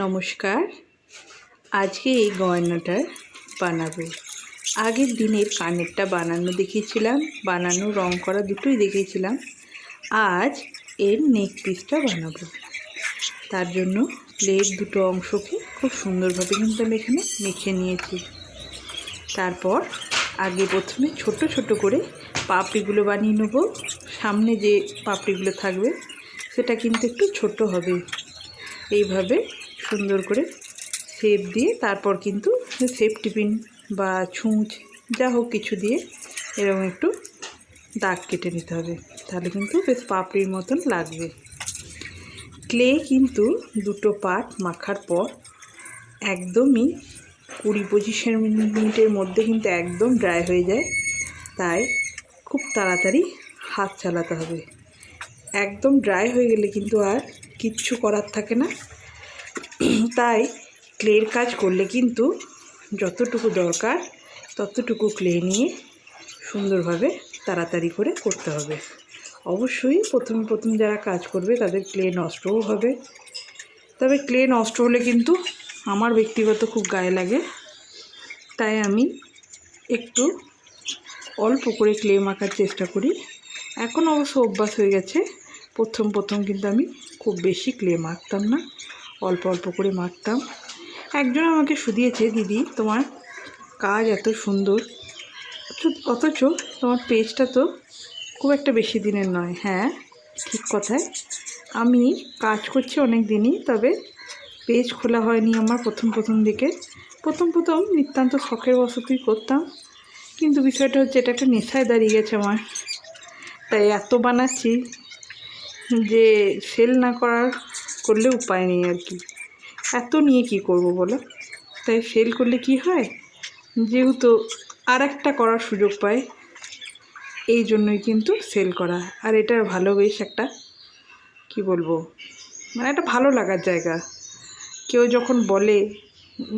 নমস্কার। আজকে এই গয়নাটা বানাবো। আগের দিনের কানেরটা বানানো দেখিয়েছিলাম, বানানো রং করা দুটোই দেখিয়েছিলাম। আজ এর নেক পিসটা বানাবো। তার জন্য প্লেট দুটো অংশকে খুব সুন্দরভাবে কিন্তু আমি এখানে মেখে নিয়েছি। তারপর আগে প্রথমে ছোট ছোট করে পাপড়িগুলো বানিয়ে নেব। সামনে যে পাপড়িগুলো থাকবে সেটা কিন্তু একটু ছোট হবে। এইভাবে সুন্দর করে শেপ দিয়ে তারপর কিন্তু সেফটি পিন বা ছুঁচ যা হোক কিছু দিয়ে এরকম একটু দাগ কেটে নিতে হবে, তাহলে কিন্তু বেশ পাপড়ির মতন লাগবে। ক্লে কিন্তু দুটো পার্ট মাখার পর একদমই 20-25 মিনিটের মধ্যে কিন্তু একদম ড্রাই হয়ে যায়, তাই খুব তাড়াতাড়ি হাত চালাতে হবে। একদম ড্রাই হয়ে গেলে কিন্তু আর কিচ্ছু করার থাকে না। তাই ক্লের কাজ করলে কিন্তু যতটুকু দরকার ততটুকু ক্লে নিয়ে সুন্দরভাবে তাড়াতাড়ি করে করতে হবে। অবশ্যই প্রথম যারা কাজ করবে তাদের ক্লে নষ্টও হবে, তবে ক্লে নষ্ট হলে কিন্তু আমার ব্যক্তিগত খুব গায়ে লাগে। তাই আমি একটু অল্প করে ক্লে মাখার চেষ্টা করি। এখন অবশ্য অভ্যাস হয়ে গেছে। প্রথম কিন্তু আমি খুব বেশি ক্লে মাখতাম না, অল্প অল্প করে মাখতাম। একজন আমাকে শুধিয়েছে, দিদি তোমার কাজ এত সুন্দর অথচ তোমার পেজটা তো খুব একটা বেশি দিনের নয়। হ্যাঁ, ঠিক কথায়, আমি কাজ করছি অনেক দিনই, তবে পেজ খোলা হয়নি আমার প্রথম দিকে। প্রথম নিতান্ত শখের বশতই করতাম, কিন্তু বিষয়টা হচ্ছে এটা একটা নেশায় দাঁড়িয়ে গেছে আমার। তাই এত বানাচ্ছি যে সেল না করলে উপায় নেই আর কি। এত নিয়ে কি করব বলো? তাই সেল করলে কি হয়, যেহেতু আর একটা করার সুযোগ পাই, এই জন্যই কিন্তু সেল করা। আর এটার ভালো বেশ একটা কি বলবো, মানে একটা ভালো লাগার জায়গা। কেউ যখন বলে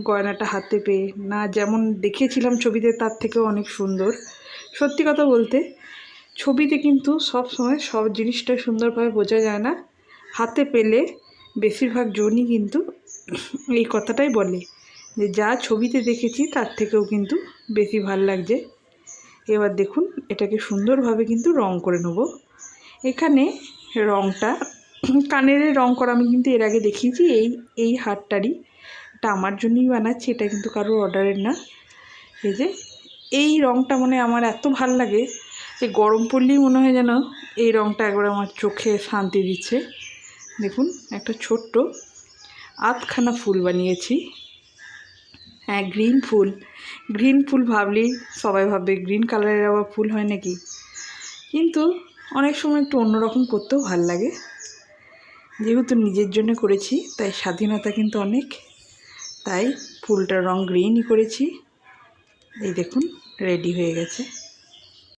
গয়নাটা হাতে পেয়ে, না যেমন দেখেছিলাম ছবিতে তার থেকেও অনেক সুন্দর। সত্যি কথা বলতে ছবিতে কিন্তু সব সময় সব জিনিসটা সুন্দরভাবে বোঝা যায় না। হাতে পেলে বেশিরভাগ জনই কিন্তু এই কথাটাই বলে যে যা ছবিতে দেখেছি তার থেকেও কিন্তু বেশি ভাল লাগছে। এবার দেখুন, এটাকে সুন্দরভাবে কিন্তু রং করে নেব। এখানে রংটা কানের রং করা আমি কিন্তু এর আগে দেখিয়েছি। এই হারটারই, এটা আমার জন্যই বানাচ্ছি, এটা কিন্তু কারোর অর্ডারের না। এই যে এই রংটা মনে আমার এত ভাল লাগে যে গরম পড়লেই মনে হয় যেন এই রংটা একবার আমার চোখে শান্তি দিচ্ছে। দেখুন, একটা ছোট্ট আধখানা ফুল বানিয়েছি। হ্যাঁ, গ্রিন ফুল ভাবলেই সবাই ভাববে গ্রিন কালারের আবার ফুল হয় নাকি, কিন্তু অনেক সময় একটু অন্যরকম করতেও ভাল লাগে। যেহেতু নিজের জন্য করেছি তাই স্বাধীনতা কিন্তু অনেক, তাই ফুলটার রং গ্রিনই করেছি। এই দেখুন, রেডি হয়ে গেছে।